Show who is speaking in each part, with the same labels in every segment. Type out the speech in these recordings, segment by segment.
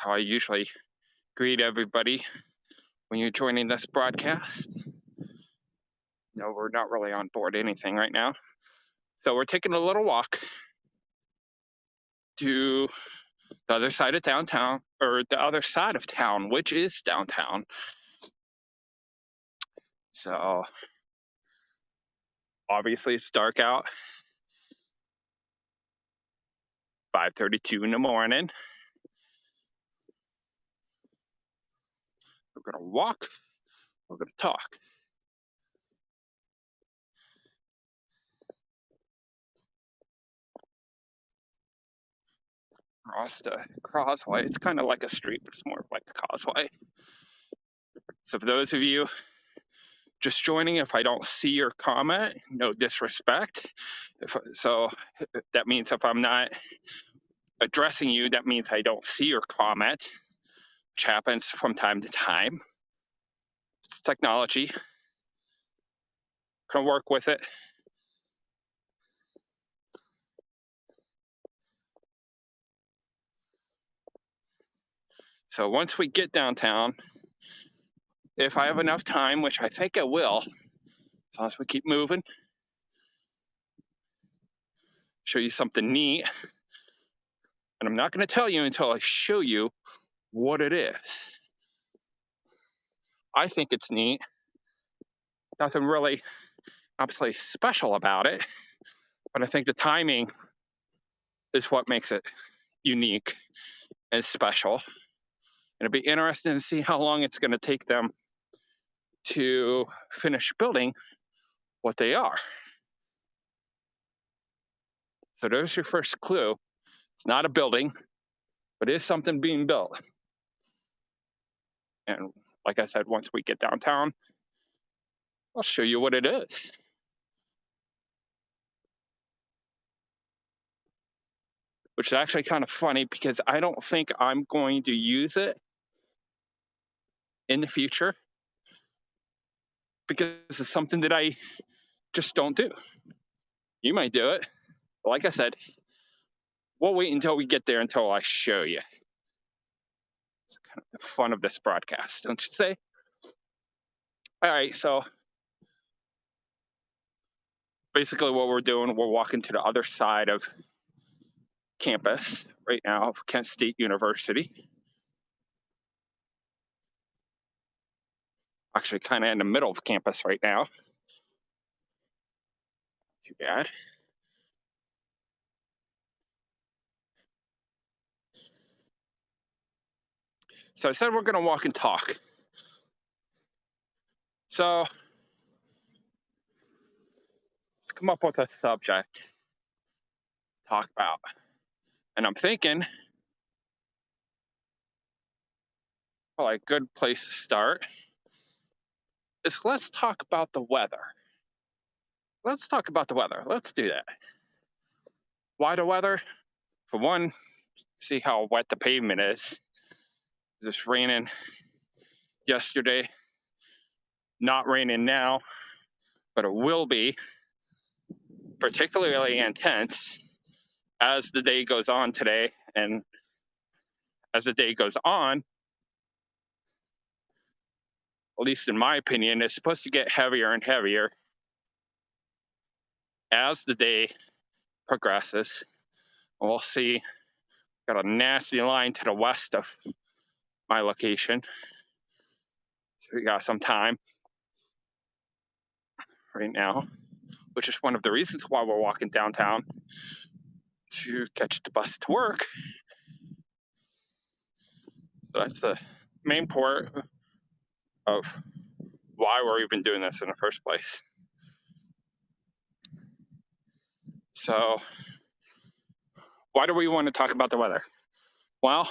Speaker 1: how I usually greet everybody when you're joining this broadcast. No, we're not really on board anything right now. So we're taking a little walk to the other side of downtown, or the other side of town, which is downtown. So obviously it's dark out, 5:32 in the morning. We're gonna walk, we're gonna talk. Across the causeway. It's kind of like a street, but it's more like a causeway. So for those of you just joining, if I don't see your comment, no disrespect. So that means if I'm not addressing you, that means I don't see your comment, which happens from time to time. It's technology. Can work with it. So once we get downtown, if I have enough time, which I think I will, as long as we keep moving, show you something neat. And I'm not going to tell you until I show you what it is. I think it's neat. Nothing really absolutely special about it, but I think the timing is what makes it unique and special. And it'd be interesting to see how long it's going to take them to finish building what they are. So there's your first clue. It's not a building, but it is something being built. And like I said, once we get downtown, I'll show you what it is. Which is actually kind of funny because I don't think I'm going to use it in the future because it's something that I just don't do. You might do it. But like I said, we'll wait until we get there until I show you. It's kind of the fun of this broadcast, don't you say? All right, so basically what we're doing, we're walking to the other side of campus right now of Kent State University. Actually, kind of in the middle of campus right now. Too bad. So I said we're going to walk and talk. So let's come up with a subject to talk about. And I'm thinking, well, a good place to start is let's talk about the weather. Let's talk about the weather. Let's do that. Why the weather? For one, see how wet the pavement is. It was raining yesterday. Not raining now, but it will be particularly intense as the day goes on today. And as the day goes on, at least in my opinion, it's supposed to get heavier and heavier as the day progresses. And we'll see. Got a nasty line to the west of my location. So we got some time right now, which is one of the reasons why we're walking downtown to catch the bus to work. So that's the main part of why we're even doing this in the first place. So why do we want to talk about the weather? Well,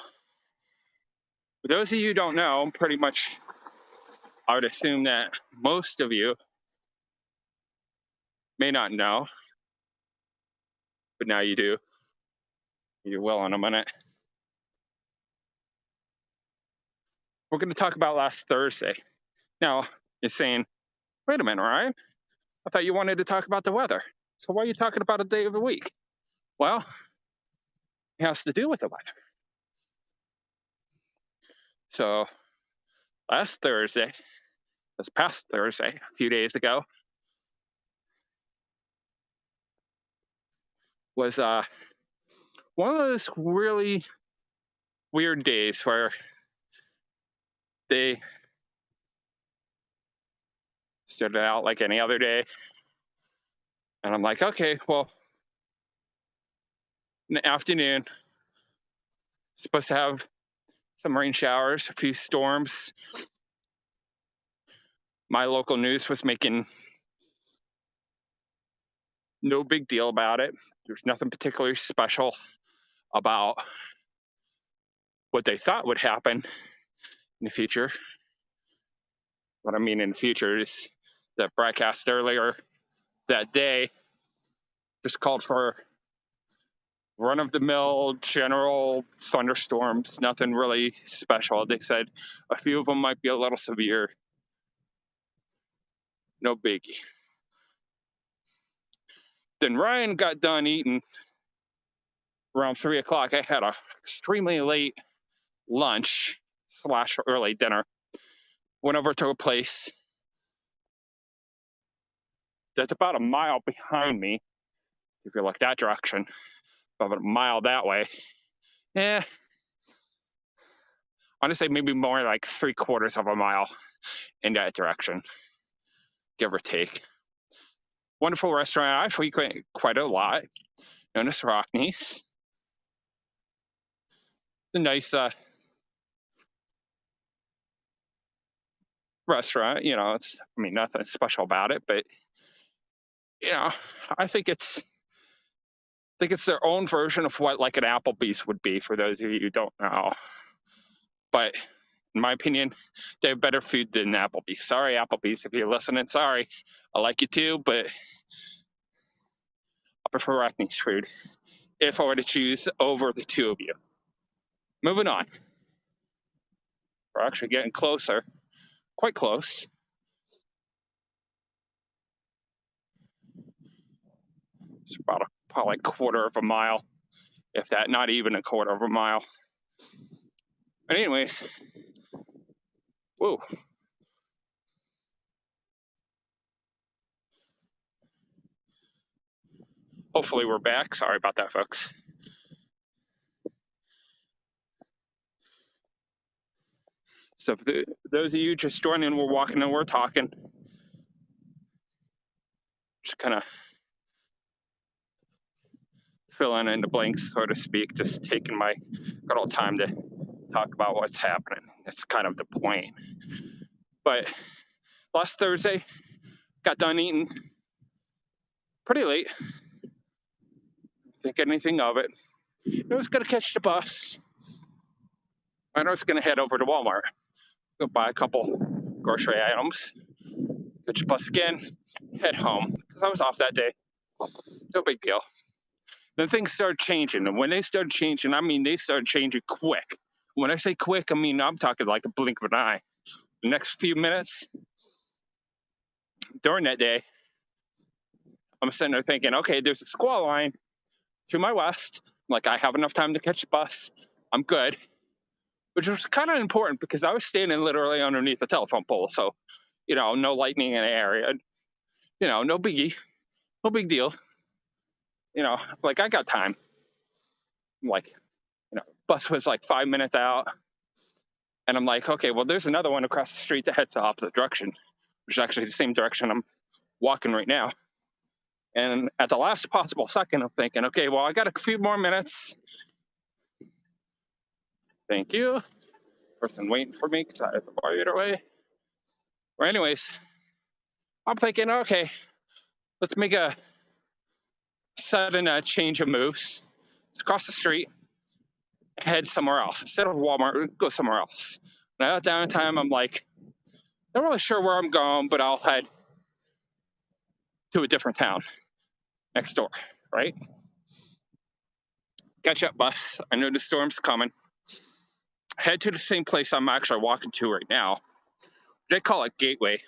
Speaker 1: for those of you who don't know, pretty much I would assume that most of you may not know, but now you do. You will in a minute. We're going to talk about last Thursday. Now, you're saying, wait a minute, Ryan. I thought you wanted to talk about the weather. So why are you talking about a day of the week? Well, it has to do with the weather. So last Thursday, this past Thursday, a few days ago, was one of those really weird days where they started out like any other day. And I'm like, okay, well, in the afternoon, supposed to have some rain showers, a few storms. My local news was making no big deal about it. There's nothing particularly special about what they thought would happen in the future. What I mean in the future is that broadcast earlier that day just called for run of the mill general thunderstorms, nothing really special. They said a few of them might be a little severe. No biggie. Then Ryan got done eating around 3 o'clock. I had a extremely late lunch slash early dinner. Went over to a place that's about a mile behind me. If you look that direction, about a mile that way. Yeah, honestly, maybe more like 3/4 of a mile in that direction, give or take. Wonderful restaurant I frequent quite a lot, known as Rockneys. A nice restaurant, it's, I mean, nothing special about it, but you know, I think it's their own version of what like an Applebee's would be for those of you who don't know. But in my opinion, they have better food than Applebee's. Sorry, Applebee's, if you're listening. Sorry, I like you too, but I prefer Rockneys food if I were to choose over the two of you. Moving on. We're actually getting closer, quite close. It's about probably a quarter of a mile, if that, not even a quarter of a mile. But anyways, whoa. Hopefully we're back. Sorry about that, folks. So for those of you just joining, we're walking and we're talking. Just kind of filling in the blanks, so to speak, just taking my good old time to talk about what's happening. That's kind of the point. But last Thursday, got done eating pretty late. Didn't think anything of it. I was going to catch the bus. And I was going to head over to Walmart, go buy a couple grocery items, catch the bus again, head home, because I was off that day. No big deal. Then things started changing. And when they started changing, I mean, they started changing quick. When I say quick, I mean, I'm talking like a blink of an eye. The next few minutes during that day, I'm sitting there thinking, okay, there's a squall line to my west. Like, I have enough time to catch the bus. I'm good. Which was kind of important because I was standing literally underneath a telephone pole. So, no lightning in the area. No biggie. No big deal. Like, I got time. Like, bus was like 5 minutes out. And I'm like, okay, well, there's another one across the street that heads the opposite direction, which is actually the same direction I'm walking right now. And at the last possible second, I'm thinking, okay, well, I got a few more minutes. Thank you. Person waiting for me because I have to bar either way. Or anyways, I'm thinking, okay, let's make a sudden change of moves. Let's cross the street, head somewhere else. Instead of Walmart, go somewhere else. Now at downtime, I'm like, not really sure where I'm going, but I'll head to a different town next door, right? Catch up bus. I know the storm's coming. Head to the same place I'm actually walking to right now. They call it Gateway,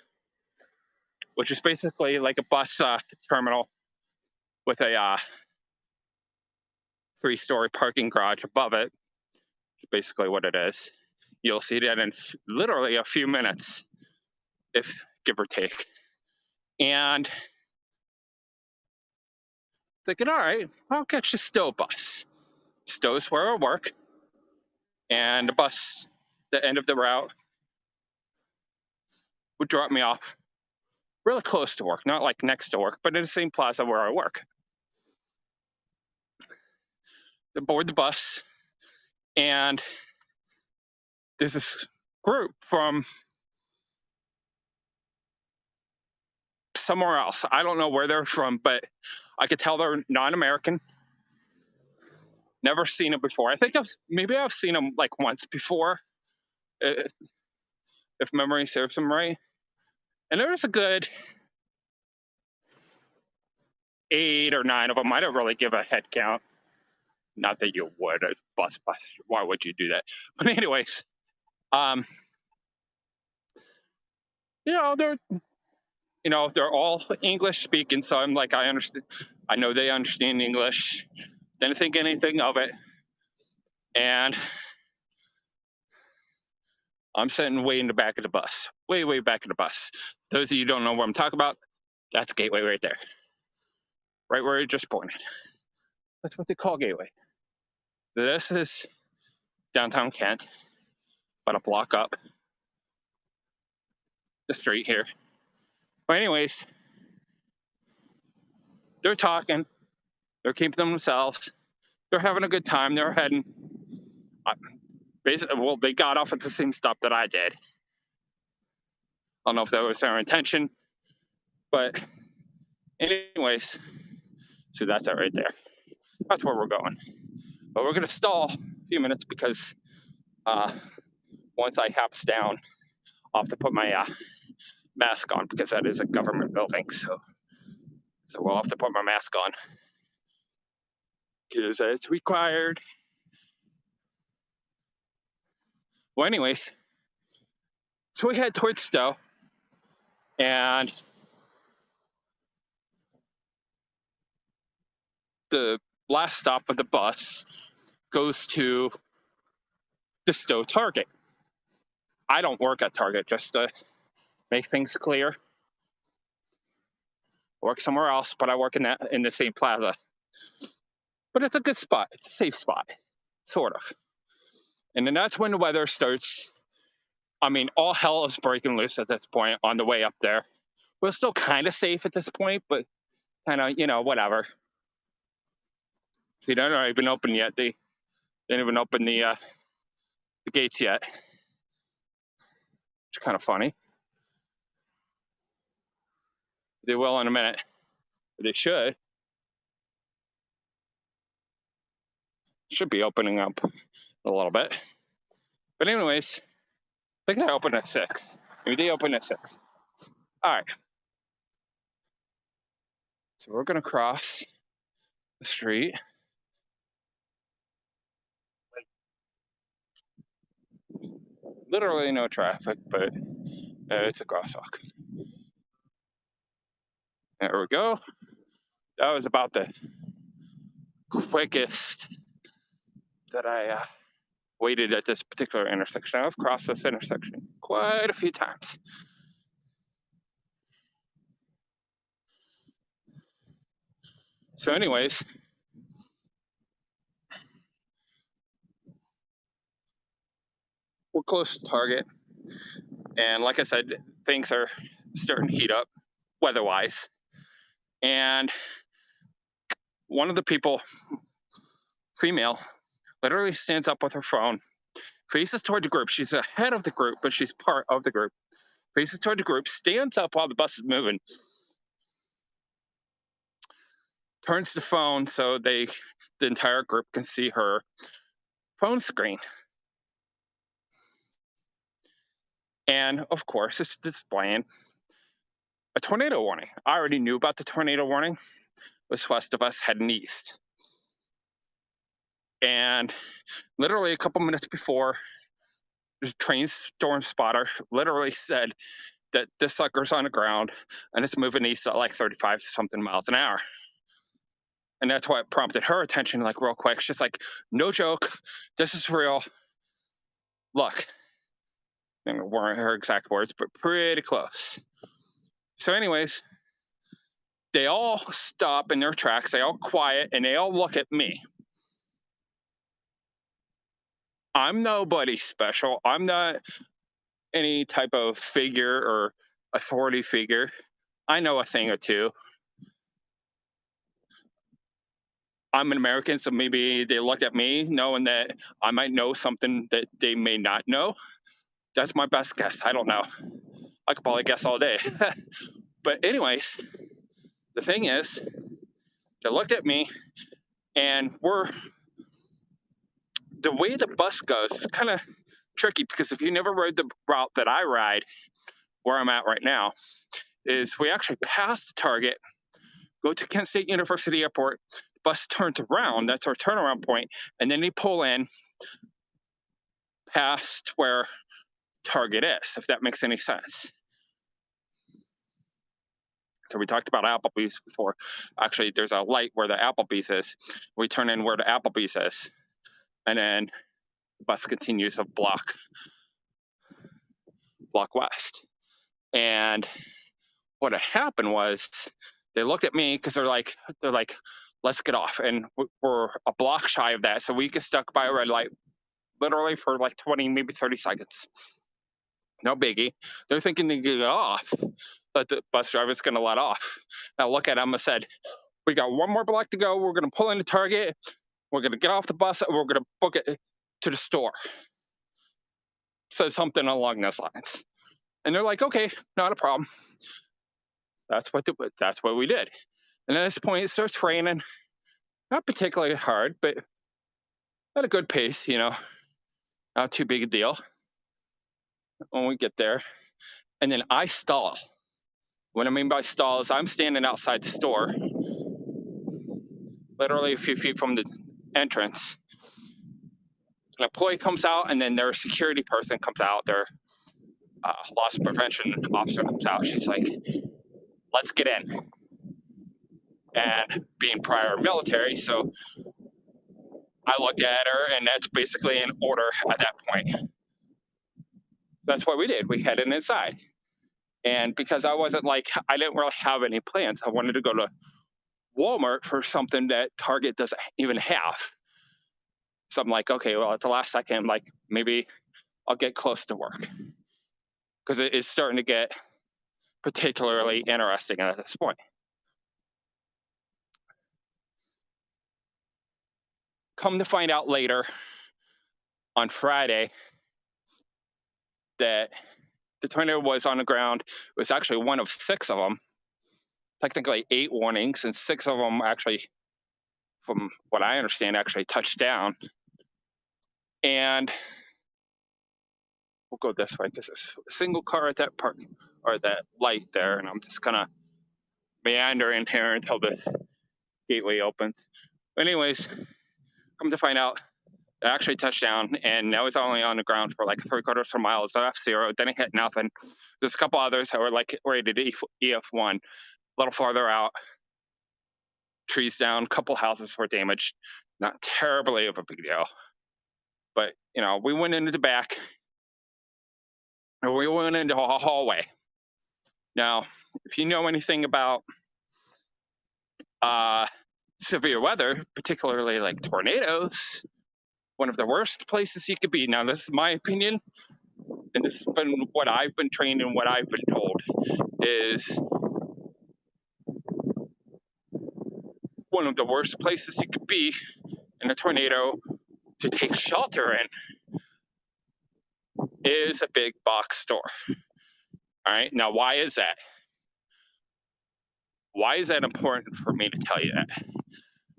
Speaker 1: which is basically like a bus terminal with a 3-story parking garage above it. Basically what it is. You'll see that in literally a few minutes, if give or take. And thinking, all right, I'll catch the Stowe bus. Stowe's where I work, and the bus, the end of the route, would drop me off really close to work, not like next to work, but in the same plaza where I work. I board the bus, and there's this group from somewhere else. I don't know where they're from, but I could tell they're non-American. Never seen them before. I think I've seen them like once before, if memory serves them right. And there was a good 8 or 9 of them. I don't really give a head count. Not that you would. A bus. Why would you do that? But anyways, they're they're all English speaking. So I'm like, I understand. I know they understand English. Didn't think anything of it. And I'm sitting way in the back of the bus, way back of the bus. Those of you who don't know what I'm talking about, that's Gateway right there, right where I just pointed. That's what they call Gateway. This is downtown Kent, about a block up the street here. But anyways, they're talking, they're keeping to themselves, they're having a good time, they're heading. Basically, well, they got off at the same stop that I did. I don't know if that was their intention, but anyways, so that's it right there. That's where we're going. But we're going to stall a few minutes because once I hops down, I'll have to put my mask on because that is a government building. So we'll have to put my mask on because it's required. Well, anyways, so we head towards Stowe, and the last stop of the bus goes to the Stowe Target. I don't work at Target, just to make things clear. I work somewhere else, but I work in the same plaza. But it's a good spot. It's a safe spot, sort of. And then that's when the weather starts. I mean, all hell is breaking loose at this point on the way up there. We're still kind of safe at this point, but kind of, whatever. They don't even open yet. They didn't even open the gates yet. It's kind of funny. They will in a minute. They should. Should be opening up a little bit. But anyways, I think they open at 6. Maybe they open at 6. All right. So we're going to cross the street. Literally no traffic, but it's a crosswalk. There we go. That was about the quickest that I waited at this particular intersection. I've crossed this intersection quite a few times. So anyways, we're close to Target. And like I said, things are starting to heat up weather-wise. And one of the people, female, literally stands up with her phone, faces toward the group. She's ahead of the group, but she's part of the group. Faces toward the group, stands up while the bus is moving, turns the phone so the entire group can see her phone screen. And of course, it's displaying a tornado warning. I already knew about the tornado warning. It was west of us heading east. And literally a couple minutes before, the train storm spotter literally said that this sucker's on the ground and it's moving east at like 35 something miles an hour. And that's why it prompted her attention, like real quick. She's like, no joke, this is real. Look, and weren't her exact words, but pretty close. So, anyways, they all stop in their tracks, they all quiet, and they all look at me. I'm nobody special. I'm not any type of figure or authority figure. I know a thing or two. I'm an American, so maybe they look at me knowing that I might know something that they may not know. That's my best guess. I don't know. I could probably guess all day. But, anyways, the thing is, they looked at me, and the way the bus goes is kind of tricky because if you never rode the route that I ride, where I'm at right now, is we actually pass the Target, go to Kent State University Airport, the bus turns around, that's our turnaround point, and then they pull in past where Target is, if that makes any sense. So we talked about Applebee's before. Actually, there's a light where the Applebee's is. We turn in where the Applebee's is, and then the bus continues a block west. And what had happened was they looked at me because they're like, let's get off. And we're a block shy of that. So we get stuck by a red light literally for like 20, maybe 30 seconds. No biggie. They're thinking they can get off, but the bus driver's going to let off. Now look at them. I said, we got one more block to go. We're going to pull into Target. We're going to get off the bus and we're going to book it to the store. Said something along those lines. And they're like, okay, not a problem. That's what we did. And at this point, it starts raining. Not particularly hard, but at a good pace, not too big a deal when we get there. And then I stall. What I mean by stall is I'm standing outside the store, literally a few feet from the entrance. An employee comes out, and then their security person comes out, their loss prevention officer comes out. She's like, let's get in. And being prior military, so I looked at her, and that's basically an order at that point. So that's what we did. We headed inside. And because I didn't really have any plans, I wanted to go to Walmart for something that Target doesn't even have. So I'm like, okay, well, at the last second, I'm like, maybe I'll get close to work. Because it is starting to get particularly interesting at this point. Come to find out later on Friday that the tornado was on the ground. It was actually one of 6 of them. Technically 8 warnings, and 6 of them actually, from what I understand, actually touched down. And we'll go this way because there's a single car at that park or that light there, and I'm just gonna meander in here until this gateway opens. But anyways, come to find out, it actually touched down, and that was only on the ground for like 3/4 of a mile. So F0 didn't hit nothing. There's a couple others that were like rated EF1, a little farther out. Trees down, a couple houses were damaged. Not terribly of a big deal, but we went into the back, and we went into a hallway. Now, if you know anything about severe weather, particularly like tornadoes, one of the worst places you could be. Now, this is my opinion, and this has been what I've been trained and what I've been told, is one of the worst places you could be in a tornado to take shelter in is a big box store. All right, now why is that? Why is that important for me to tell you that?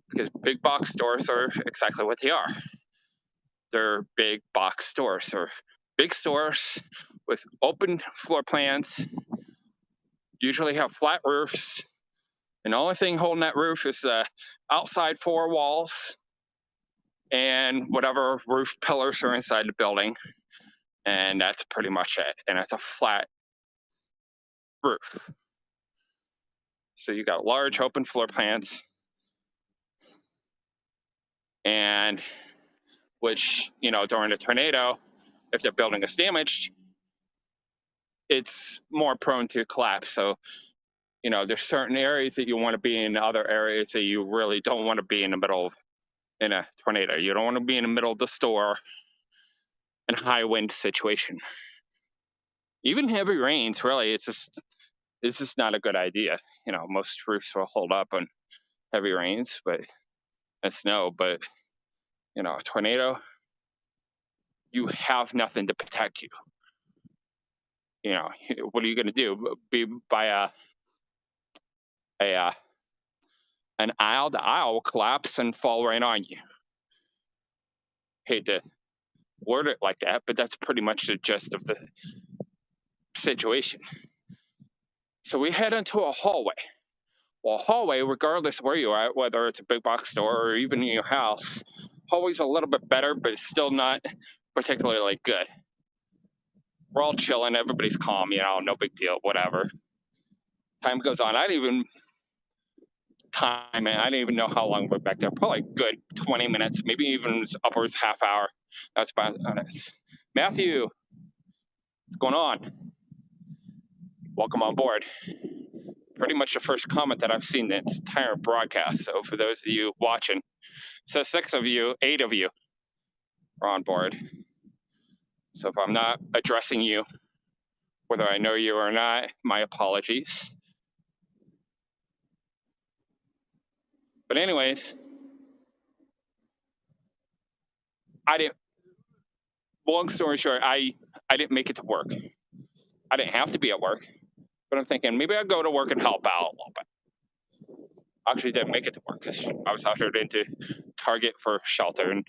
Speaker 1: Because big box stores are exactly what they are. They're big box stores, or big stores with open floor plans, usually have flat roofs, and the only thing holding that roof is the outside 4 walls and whatever roof pillars are inside the building, and that's pretty much it. And it's a flat roof. So you got large open floor plans, and which, during a tornado, if their building is damaged, it's more prone to collapse. So, there's certain areas that you want to be in, other areas that you really don't want to be in the middle of in a tornado. You don't want to be in the middle of the store in a high wind situation. Even heavy rains, really, it's just not a good idea. Most roofs will hold up on heavy rains, but and snow. But a tornado, you have nothing to protect you. What are you going to do? Be by a an aisle? The aisle will collapse and fall right on you. Hate to word it like that, but that's pretty much the gist of the situation. So we head into a hallway. Well, hallway, regardless of where you are at, whether it's a big box store or even in your house, hallway's a little bit better, but it's still not particularly good. We're all chilling, everybody's calm, no big deal, whatever. Time goes on. I didn't even know how long we're back there. Probably a good 20 minutes, maybe even upwards half hour. That's about honest. Matthew, what's going on? Welcome on board. Pretty much the first comment that I've seen in this entire broadcast. So for those of you watching, so 6 of you, 8 of you are on board. So if I'm not addressing you, whether I know you or not, my apologies. But anyways, long story short, I didn't make it to work. I didn't have to be at work, but I'm thinking maybe I'll go to work and help out a little bit. Actually didn't make it to work because I was ushered into Target for shelter, and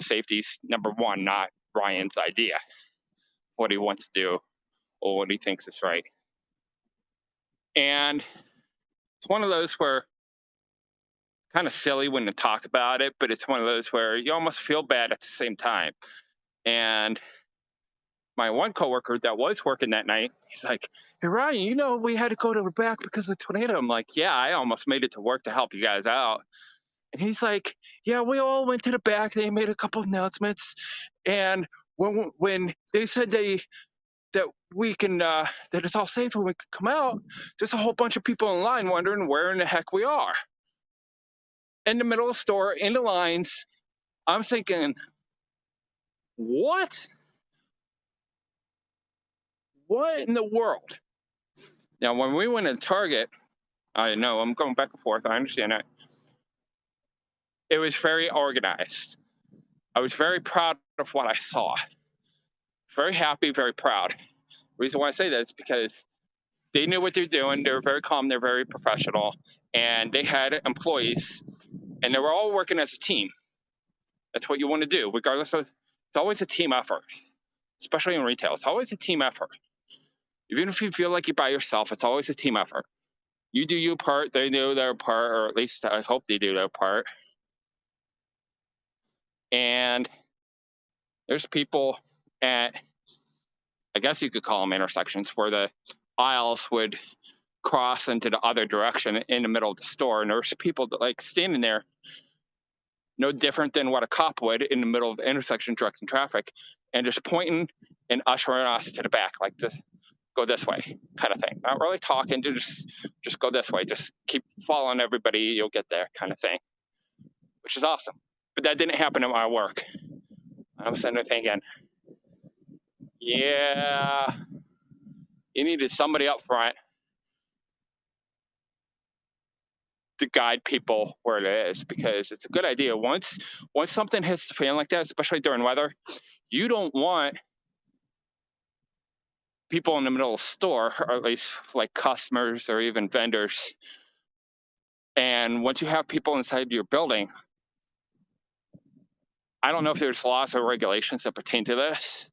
Speaker 1: safety's number one, not Ryan's idea, what he wants to do or what he thinks is right. And it's one of those where kind of silly when to talk about it, but it's one of those where you almost feel bad at the same time. And my one coworker that was working that night, he's like, "Hey Ryan, we had to go to the back because of the tornado." I'm like, "Yeah, I almost made it to work to help you guys out." And he's like, "Yeah, we all went to the back. They made a couple of announcements, and when they said that we can that it's all safe and we can come out, there's a whole bunch of people in line wondering where in the heck we are. In the middle of the store, in the lines." I'm thinking, what? What in the world? Now, when we went to Target, I know I'm going back and forth. I understand that. It was very organized. I was very proud of what I saw. Very happy, very proud. The reason why I say that is because they knew what they're doing. They were very calm. They're very professional. And they had employees, and they were all working as a team. That's what you want to do, regardless of, it's always a team effort, especially in retail. It's always a team effort. Even if you feel like you're by yourself, it's always a team effort. You do your part, they do their part, or at least I hope they do their part. And there's people at, I guess you could call them intersections, where the aisles would cross into the other direction in the middle of the store. And there's people that like standing there, no different than what a cop would in the middle of the intersection directing traffic, and just pointing and ushering us to the back, like this, go this way kind of thing. Not really talking, just go this way. Just keep following everybody, you'll get there kind of thing, which is awesome. But that didn't happen at my work. I was sitting there thinking, yeah, you needed somebody up front to guide people where it is, because it's a good idea. Once something hits the fan like that, especially during weather, you don't want people in the middle of the store, or at least like customers or even vendors. And once you have people inside your building, I don't know if there's laws or regulations that pertain to this,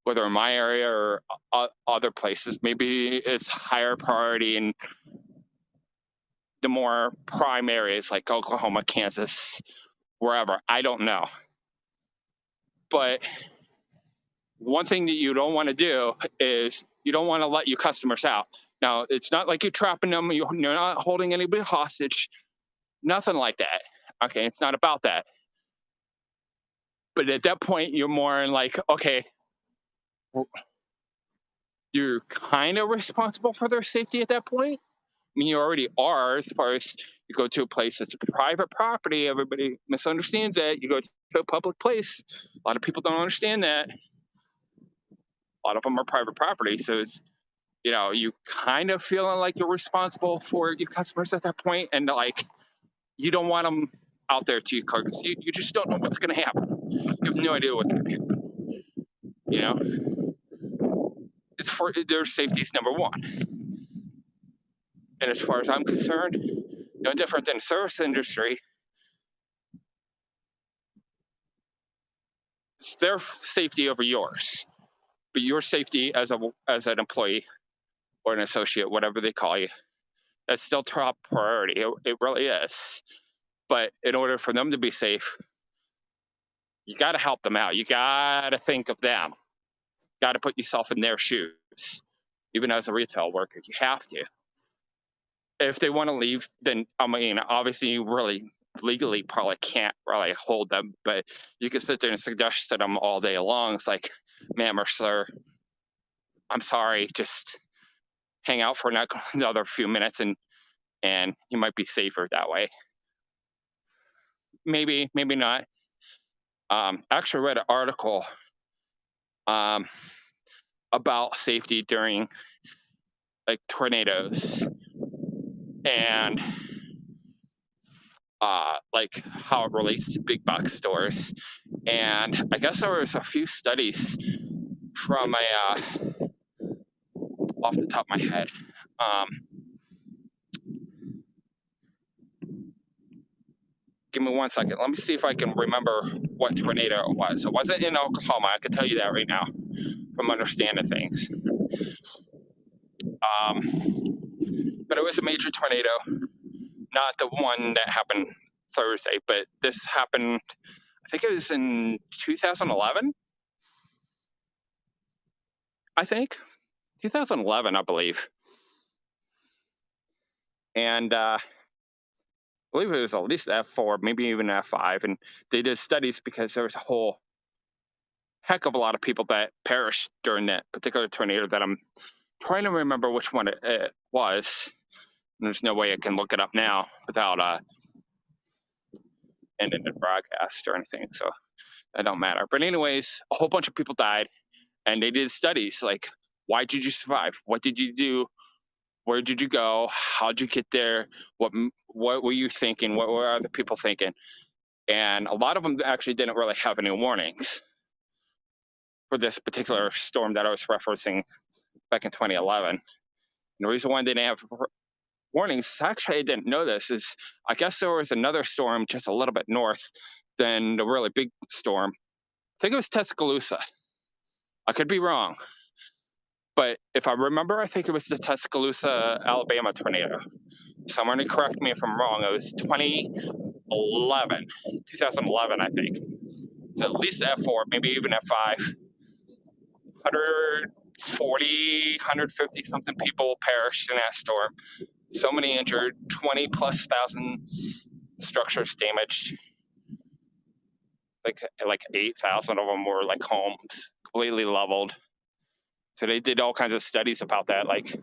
Speaker 1: whether in my area or other places. Maybe it's higher priority in the more prime areas like Oklahoma, Kansas, wherever. I don't know. But one thing that you don't want to do is you don't want to let your customers out. Now, it's not like you're trapping them. You're not holding anybody hostage. Nothing like that. Okay, it's not about that. But at that point, you're more in like, okay, well, you're kind of responsible for their safety at that point. I mean, you already are, as far as you go to a place that's private property. Everybody misunderstands that. You go to a public place. A lot of people don't understand that. A lot of them are private property. So it's, you kind of feeling like you're responsible for your customers at that point, and like, you don't want them out there to your car because you just don't know what's going to happen. You have no idea what's going to happen. You know, it's for their safety is number one. And as far as I'm concerned, no different than the service industry. It's their safety over yours, but your safety as an employee or an associate, whatever they call you, that's still top priority. It really is. But in order for them to be safe, you got to help them out. You got to think of them. Got to put yourself in their shoes. Even as a retail worker, you have to. If they want to leave, then I mean, obviously, you really legally probably can't really hold them, but you can sit there and suggest to them all day long. It's like, ma'am or sir, I'm sorry, just hang out for another few minutes, and you might be safer that way. Maybe, maybe not. Actually read an article um, about safety during like tornadoes and like how it relates to big box stores. And I guess there was a few studies from off the top of my head. Give me 1 second. Let me see if I can remember what tornado it was. It wasn't in Oklahoma. I can tell you that right now from understanding things. But it was a major tornado, not the one that happened Thursday, but this happened, I think it was in 2011. I think 2011, I believe. And I believe it was at least F4, maybe even F5. And they did studies because there was a whole heck of a lot of people that perished during that particular tornado that I'm trying to remember which one it was. And there's no way I can look it up now without ending the broadcast or anything. So that don't matter. But anyways, a whole bunch of people died, and they did studies like, why did you survive? What did you do? Where did you go? How'd you get there? What were you thinking? What were other people thinking? And a lot of them actually didn't really have any warnings for this particular storm that I was referencing back in 2011. And the reason why they didn't have warnings, actually, I didn't know this, is I guess there was another storm just a little bit north than the really big storm. I think it was Tuscaloosa. I could be wrong. But if I remember, I think it was the Tuscaloosa, Alabama tornado. Someone to correct me if I'm wrong. It was 2011, I think. So at least F4, maybe even F5. 140, 150 something people perished in that storm. So many injured, 20 plus thousand structures damaged. Like 8,000 of them were like homes completely leveled. So they did all kinds of studies about that, like,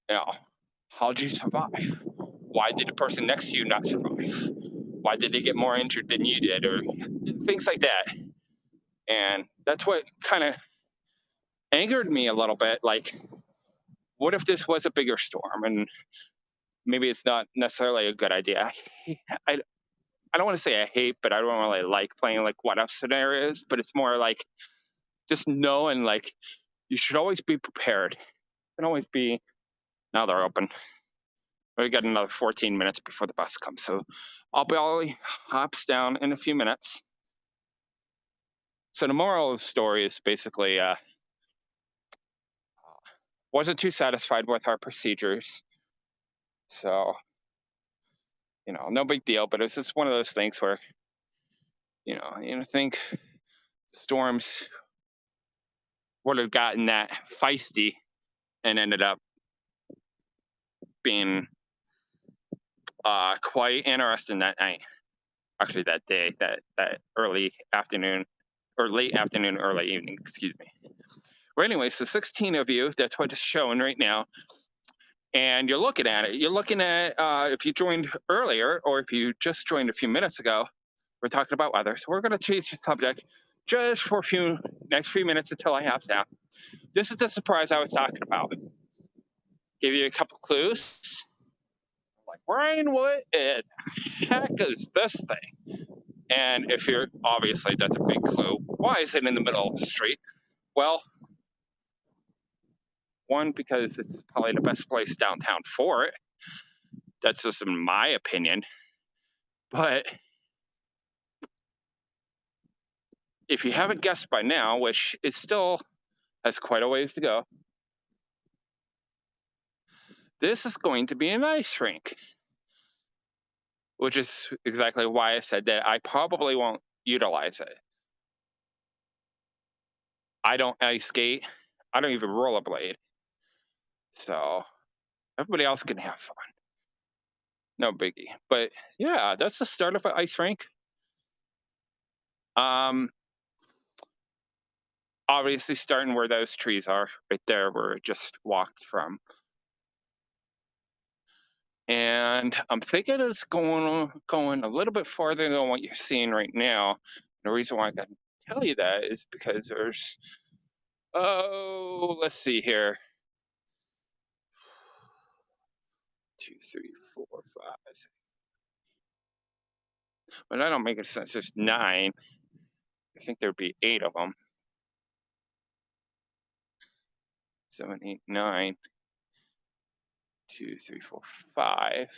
Speaker 1: how did you survive? Why did the person next to you not survive? Why did they get more injured than you did, or things like that? And that's what kind of angered me a little bit. Like, what if this was a bigger storm? And maybe it's not necessarily a good idea. I don't want to say I hate, but I don't really like playing like what if scenarios. But it's more like just knowing like you should always be prepared. And always be. Now they're open. We got another 14 minutes before the bus comes, so Ollie hops down in a few minutes. So the moral of the story is basically wasn't too satisfied with our procedures. So, no big deal, but it's just one of those things where, think storms would have gotten that feisty and ended up being quite interesting that night. Actually, that day, that early afternoon, or late afternoon, early evening, excuse me. Well, anyway, so 16 of you, that's what it's showing right now. And you're looking at it. You're looking at, if you joined earlier or if you just joined a few minutes ago, we're talking about weather. So we're going to change the subject just for next few minutes until I have staff. This is the surprise I was talking about. Give you a couple clues. Like, Ryan, what the heck is this thing? And if you're, obviously, that's a big clue. Why is it in the middle of the street? Well, one, because it's probably the best place downtown for it. That's just in my opinion. But if you haven't guessed by now, which it still has quite a ways to go, this is going to be an ice rink, which is exactly why I said that I probably won't utilize it. I don't ice skate. I don't even rollerblade. So everybody else can have fun. No biggie. But yeah, that's the start of an ice rink. Obviously starting where those trees are, right there where it just walked from. And I'm thinking it's going a little bit farther than what you're seeing right now. The reason why I can tell you that is because there's, let's see here. 2, 3, 4, 5. But that don't make any sense. There's 9. I think there'd be 8 of them. 7, 8, 9. 2, 3, 4, 5.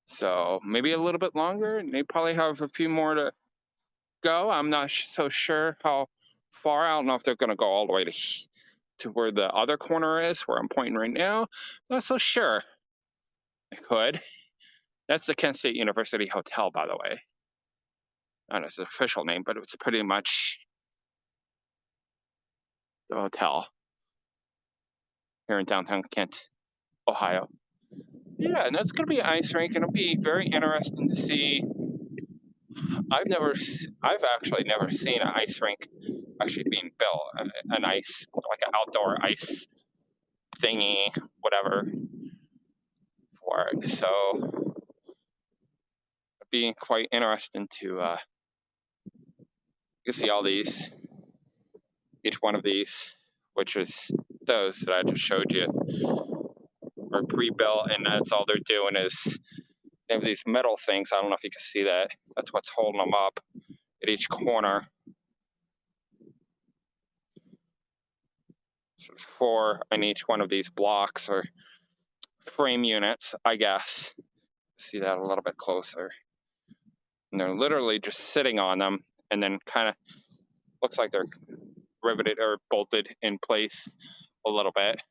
Speaker 1: So maybe a little bit longer. And they probably have a few more to go. I'm not so sure how far. I don't know if they're going to go all the way to where the other corner is, where I'm pointing right now. Not so sure. I could. That's the Kent State University Hotel, by the way. Not its official name, but it's pretty much the hotel here in downtown Kent, Ohio. Yeah, and that's going to be an ice rink, and it'll be very interesting to see. I've actually never seen an ice rink actually being built, an ice, like an outdoor ice thingy, whatever, for it. So it'd be quite interesting to you can see all these, each one of these, which is those that I just showed you, are pre-built, and that's all they're doing is they have these metal things. I don't know if you can see that. That's what's holding them up at each corner. 4 in each one of these blocks or frame units, I guess. See that a little bit closer. And they're literally just sitting on them, and then kind of looks like they're riveted or bolted in place a little bit.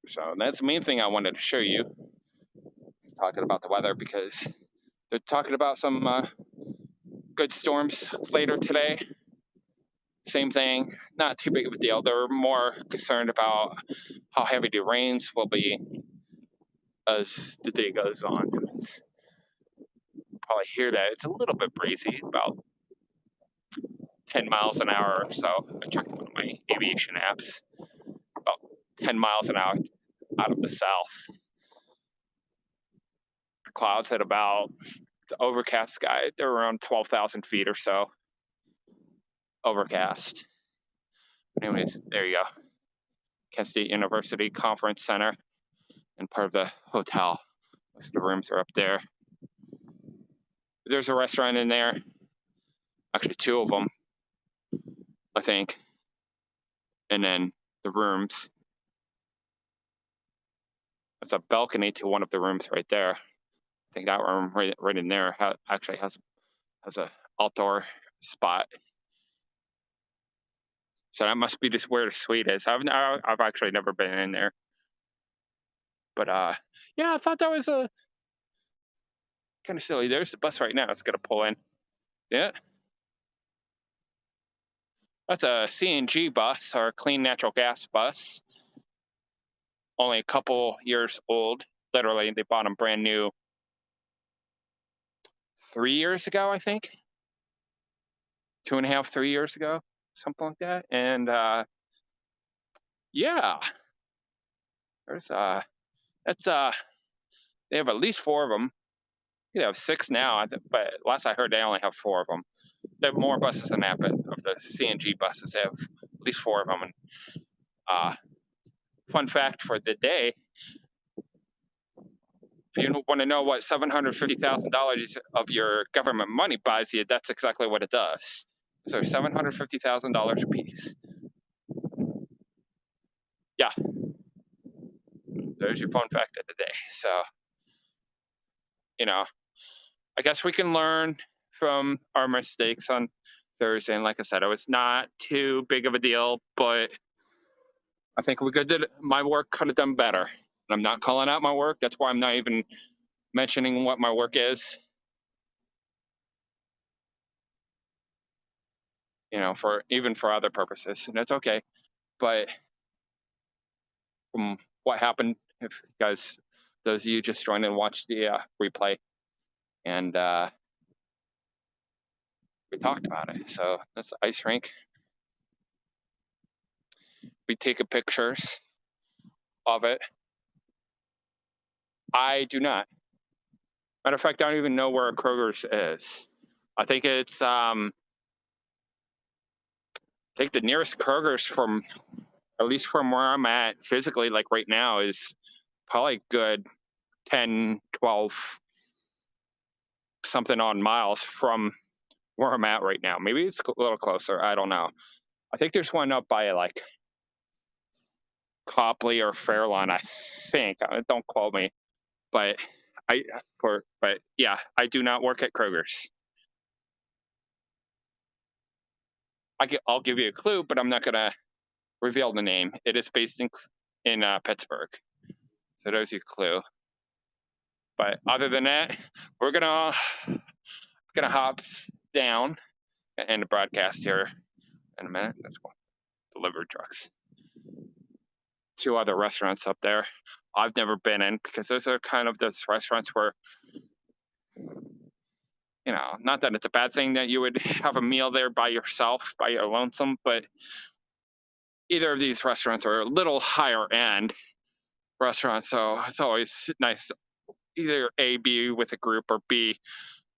Speaker 1: So that's the main thing I wanted to show you. It's talking about the weather because they're talking about some good storms later today. Same thing, not too big of a deal. They're more concerned about how heavy the rains will be as the day goes on. Probably hear that it's a little bit breezy, about 10 miles an hour or so. I checked one of my aviation apps, about 10 miles an hour out of the south. Clouds at about, it's overcast sky, they're around 12,000 feet or so. Overcast. Anyways, there you go. Kent State University Conference Center and part of the hotel. Most of the rooms are up there. There's a restaurant in there. Actually, 2 of them, I think. And then the rooms. There's a balcony to one of the rooms right there. I think that room right in there actually has a outdoor spot. So that must be just where the suite is. I've actually never been in there. But yeah, I thought that was a kind of silly. There's the bus right now. It's gonna pull in. Yeah. That's a CNG bus, or a clean natural gas bus. Only a couple years old. Literally, they bought them brand new 3 years ago, I think. 2.5, 3 years ago, something like that. And yeah, there's that's they have at least 4 of them. They have 6 now, but last I heard, they only have 4 of them. They have more buses than that, but of the CNG buses, they have at least 4 of them. And fun fact for the day: if you want to know what $750,000 of your government money buys you, that's exactly what it does. So $750,000 a piece. Yeah, there's your fun fact of the day. So, I guess we can learn from our mistakes on Thursday. And like I said, it was not too big of a deal, but I think we could did my work could have done better. And I'm not calling out my work. That's why I'm not even mentioning what my work is. For other purposes, and that's okay. But from what happened, if you guys, those of you just joined and watched the replay, and we talked about it. So that's the ice rink. We take pictures of it. I do not. Matter of fact, I don't even know where Kroger's is. I think it's I think the nearest Kroger's from, at least from where I'm at physically, like right now, is probably good 10, 12 something on miles from where I'm at right now. Maybe it's a little closer. I don't know. I think there's one up by like Copley or Fairlawn, I think. Don't quote me. But I do not work at Kroger's. I'll give you a clue, but I'm not gonna reveal the name. It is based in Pittsburgh. So there's your clue. But other than that, we're gonna hop down and end the broadcast here in a minute. Let's go. Delivery trucks. 2 other restaurants up there I've never been in, because those are kind of those restaurants where, not that it's a bad thing that you would have a meal there by yourself, by your lonesome, but either of these restaurants are a little higher end restaurants, so it's always nice to either A, be with a group, or B,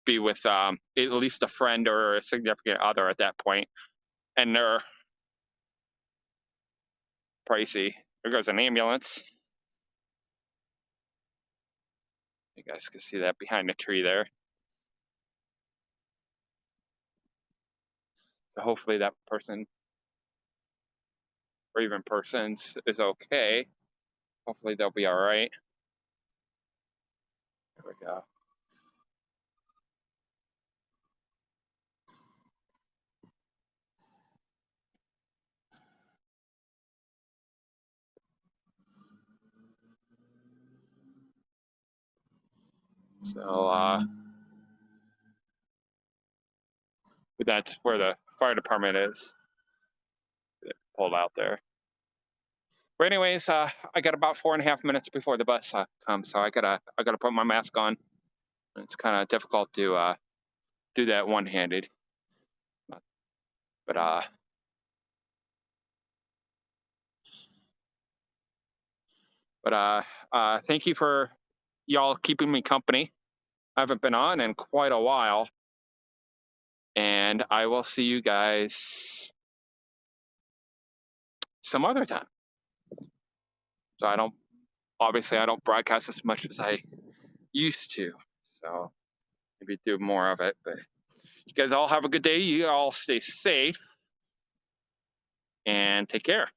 Speaker 1: be with at least a friend or a significant other at that point. And they're pricey. There goes an ambulance. You guys can see that behind the tree there. So hopefully that person, or even persons, is okay. Hopefully they'll be all right. There we go. So but that's where the fire department is. Pulled out there. But anyways, I got about 4.5 minutes before the bus comes, so I gotta put my mask on. It's kind of difficult to do that one-handed. But thank you for y'all keeping me company. I haven't been on in quite a while, and I will see you guys some other time. So I don't broadcast as much as I used to, so maybe do more of it. But you guys all have a good day. You all stay safe and take care.